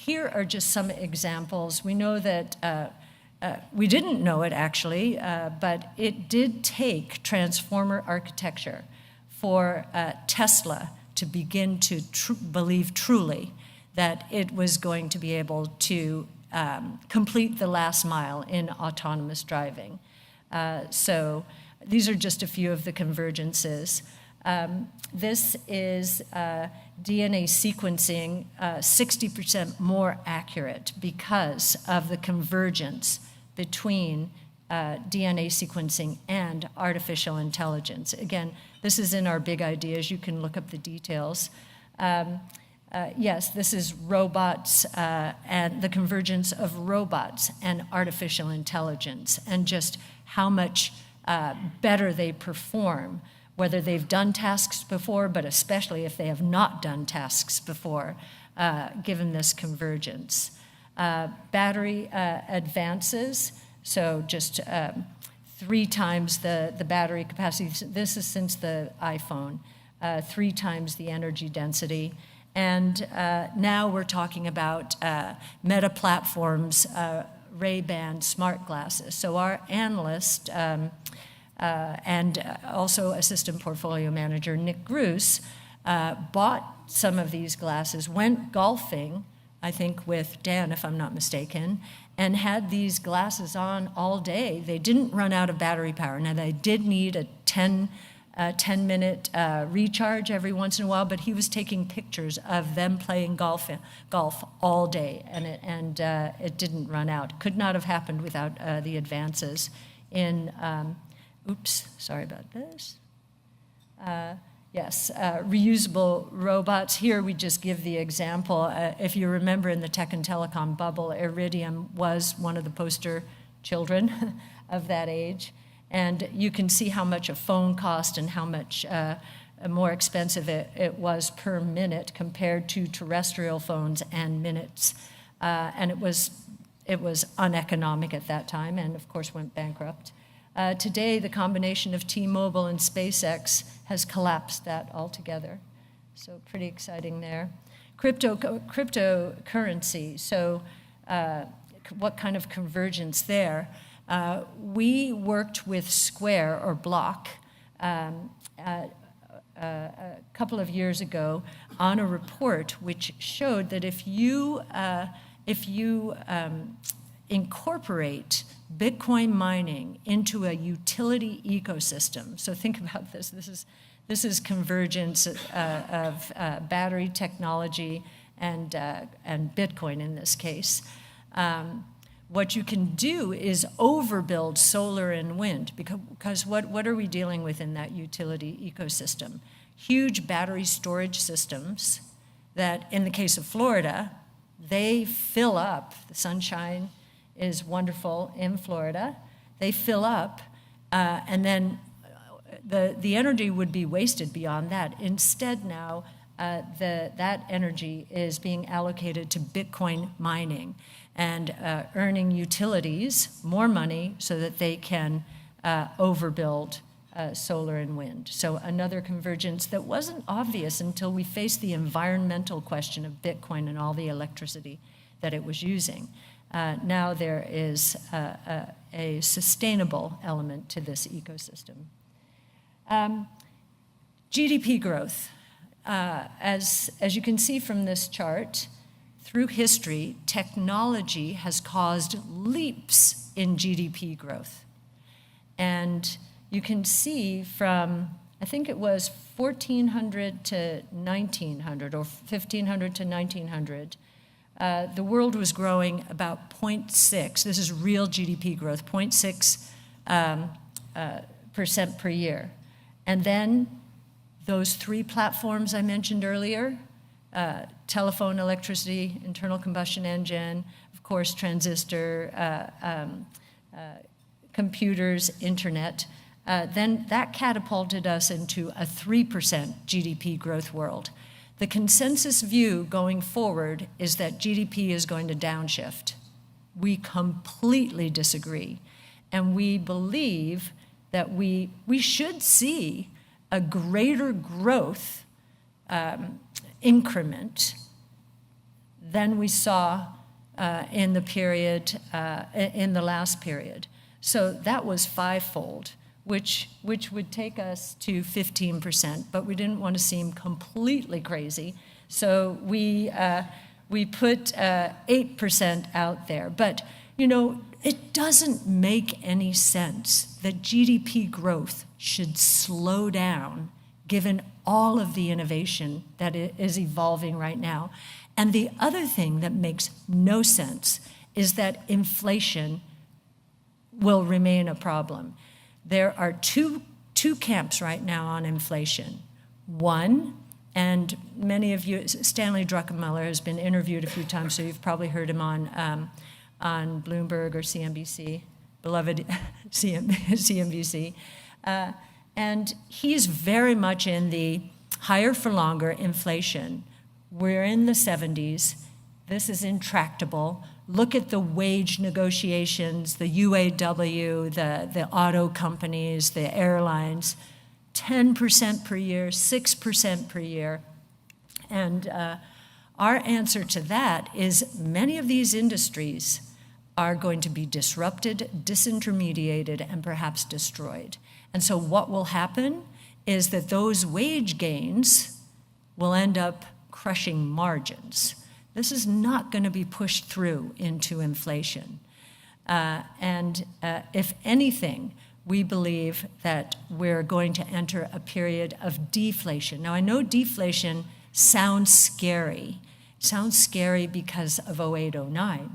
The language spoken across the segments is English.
here are just some examples. We know that, we didn't know it actually, but it did take transformer architecture for Tesla to begin to believe truly that it was going to be able to complete the last mile in autonomous driving. So these are just a few of the convergences. This is DNA sequencing 60% more accurate because of the convergence between DNA sequencing and artificial intelligence. Again, this is in our big ideas. You can look up the details. Yes, this is robots and the convergence of robots and artificial intelligence, and just how much better they perform, whether they've done tasks before, but especially if they have not done tasks before, given this convergence. Battery advances, so just 3 times the battery capacity. This is since the iPhone, 3 times the energy density. And now we're talking about Meta platforms, Ray-Ban smart glasses. So our analyst and also assistant portfolio manager Nick Gruss bought some of these glasses, went golfing, I think with Dan, if I'm not mistaken, and had these glasses on all day. They didn't run out of battery power. Now, they did need a 10-minute recharge every once in a while, but he was taking pictures of them playing golf all day, and it didn't run out. Could not have happened without the advances in, oops, sorry about this. Yes, reusable robots. Here we just give the example. If you remember in the tech and telecom bubble, Iridium was one of the poster children of that age. And you can see how much a phone cost and how much more expensive it was per minute compared to terrestrial phones and minutes. And it was uneconomic at that time, and of course went bankrupt. Today, the combination of T-Mobile and SpaceX has collapsed that altogether. So pretty exciting there. Cryptocurrency, so what kind of convergence there? We worked with Square or Block a couple of years ago on a report which showed that if you incorporate Bitcoin mining into a utility ecosystem, so think about this. This is convergence of battery technology and Bitcoin in this case. What you can do is overbuild solar and wind, because what are we dealing with in that utility ecosystem? Huge battery storage systems that, in the case of Florida, they fill up. The sunshine is wonderful in Florida. They fill up, and then the energy would be wasted beyond that. Instead now, that energy is being allocated to Bitcoin mining and earning utilities more money so that they can overbuild solar and wind. So another convergence that wasn't obvious until we faced the environmental question of Bitcoin and all the electricity that it was using. Now there is a sustainable element to this ecosystem. GDP growth. As you can see from this chart, through history, technology has caused leaps in GDP growth. And you can see from, I think it was 1400 to 1900, or 1500 to 1900, the world was growing about 0.6, this is real GDP growth, 0.6% per year. And then those 3 platforms I mentioned earlier, telephone, electricity, internal combustion engine, of course, transistor, computers, internet, then that catapulted us into a 3% GDP growth world. The consensus view going forward is that GDP is going to downshift. We completely disagree. And we believe that we should see a greater growth increment than we saw in the last period. So that was fivefold, which would take us to 15%, but we didn't want to seem completely crazy. So we put 8% out there. But, you know, it doesn't make any sense that GDP growth should slow down given all of the innovation that is evolving right now. And the other thing that makes no sense is that inflation will remain a problem. There are two camps right now on inflation. One, and many of you, Stanley Druckenmiller has been interviewed a few times, so you've probably heard him on Bloomberg or CNBC, beloved CNBC. And he's very much in the higher for longer inflation. We're in the 70s. This is intractable. Look at the wage negotiations, the UAW, the auto companies, the airlines, 10% per year, 6% per year. And our answer to that is many of these industries are going to be disrupted, disintermediated, and perhaps destroyed. And so what will happen is that those wage gains will end up crushing margins. This is not going to be pushed through into inflation. If anything, we believe that we're going to enter a period of deflation. Now, I know deflation sounds scary. It sounds scary because of 08-09.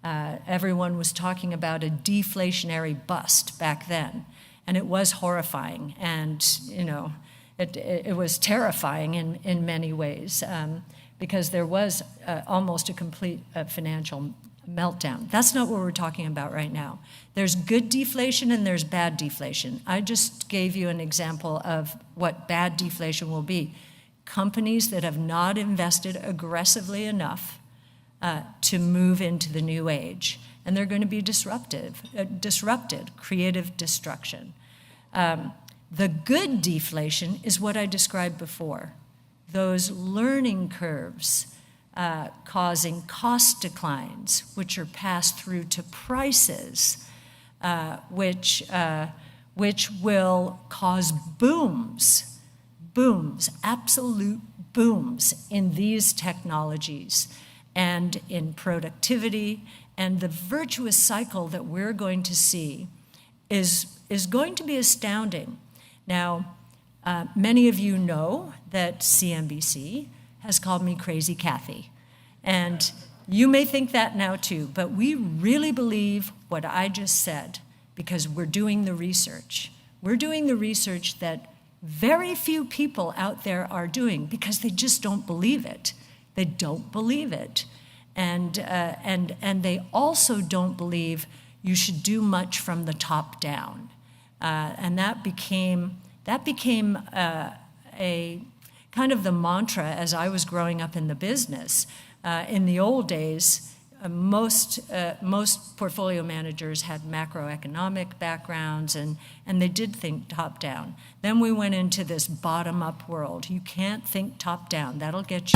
Everyone was talking about a deflationary bust back then, and it was horrifying, and you know, it was terrifying in many ways because there was almost a complete financial meltdown. That's not what we're talking about right now. There's good deflation and there's bad deflation. I just gave you an example of what bad deflation will be. Companies that have not invested aggressively enough to move into the new age, and they're going to be disrupted, creative destruction. The good deflation is what I described before, those learning curves causing cost declines, which are passed through to prices, which will cause booms, absolute booms in these technologies and in productivity. And the virtuous cycle that we're going to see is going to be astounding. Now, many of you know that CNBC has called me Crazy Kathy. And you may think that now too, but we really believe what I just said because we're doing the research. We're doing the research that very few people out there are doing because they just don't believe it. They don't believe it. And they also don't believe you should do much from the top down. And that became a kind of the mantra as I was growing up in the business. In the old days, most portfolio managers had macroeconomic backgrounds, and they did think top down. Then we went into this bottom-up world. You can't think top down. That'll get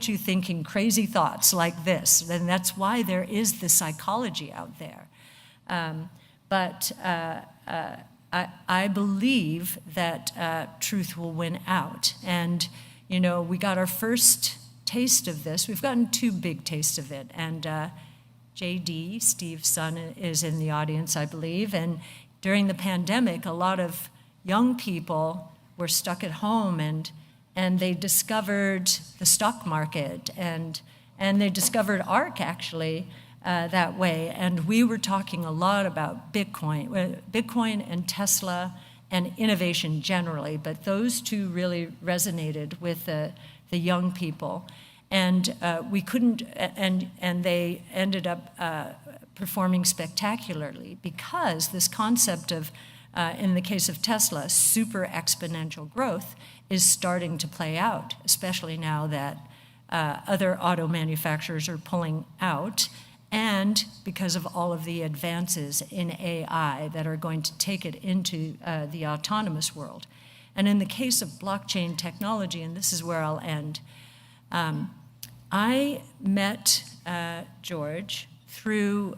you thinking crazy thoughts like this. And that's why there is the psychology out there. But I believe that truth will win out. And, you know, we got our first taste of this. We've gotten two big tastes of it. And JD, Steve's son, is in the audience, I believe. And during the pandemic, a lot of young people were stuck at home, and they discovered the stock market, and they discovered ARK, actually, that way. And we were talking a lot about Bitcoin and Tesla and innovation generally, but those two really resonated with the young people. And we couldn't, and they ended up performing spectacularly because this concept of, in the case of Tesla, super-exponential growth is starting to play out, especially now that other auto manufacturers are pulling out, and because of all of the advances in AI that are going to take it into the autonomous world. And in the case of blockchain technology, and this is where I'll end, I met George through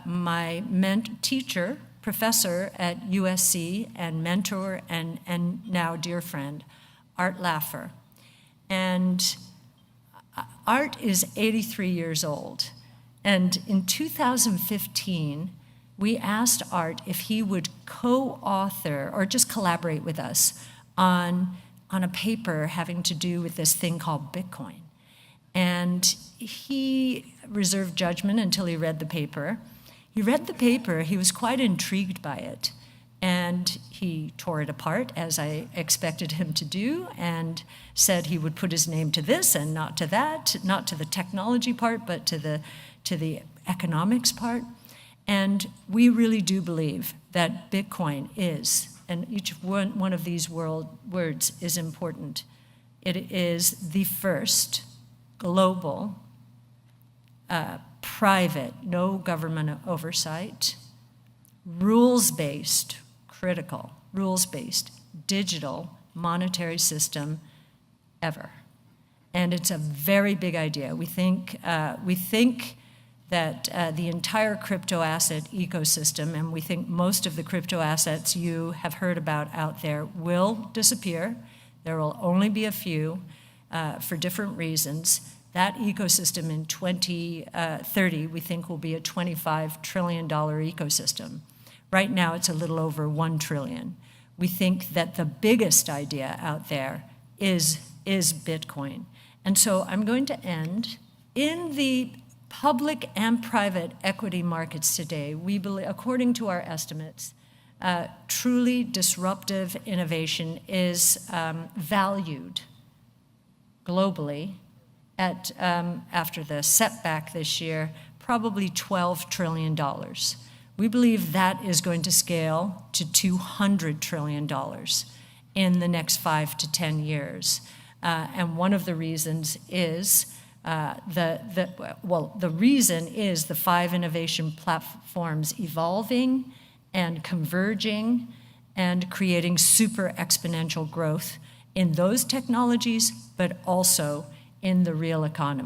my teacher, professor at USC, and mentor and now dear friend, Art Laffer. And Art is 83 years old. And in 2015, we asked Art if he would co-author or just collaborate with us on a paper having to do with this thing called Bitcoin. And he reserved judgment until he read the paper. He read the paper, he was quite intrigued by it, and he tore it apart, as I expected him to do, and said he would put his name to this and not to that, not to the technology part, but to the economics part. And we really do believe that Bitcoin is, and each one of these words is important. It is the first global, private, no government oversight, rules-based, critical, rules-based, digital monetary system ever. And it's a very big idea. We think that the entire crypto asset ecosystem, and we think most of the crypto assets you have heard about out there, will disappear. There will only be a few for different reasons. That ecosystem in 2030, we think, will be a $25 trillion ecosystem. Right now, it's a little over $1 trillion. We think that the biggest idea out there is Bitcoin. And so I'm going to end. In the public and private equity markets today, we believe, according to our estimates, truly disruptive innovation is valued globally at, after the setback this year, probably $12 trillion. We believe that is going to scale to $200 trillion in the next 5 to 10 years. And one of the reasons is the reason is the 5 innovation platforms evolving and converging and creating super-exponential growth in those technologies, but also in the real economy.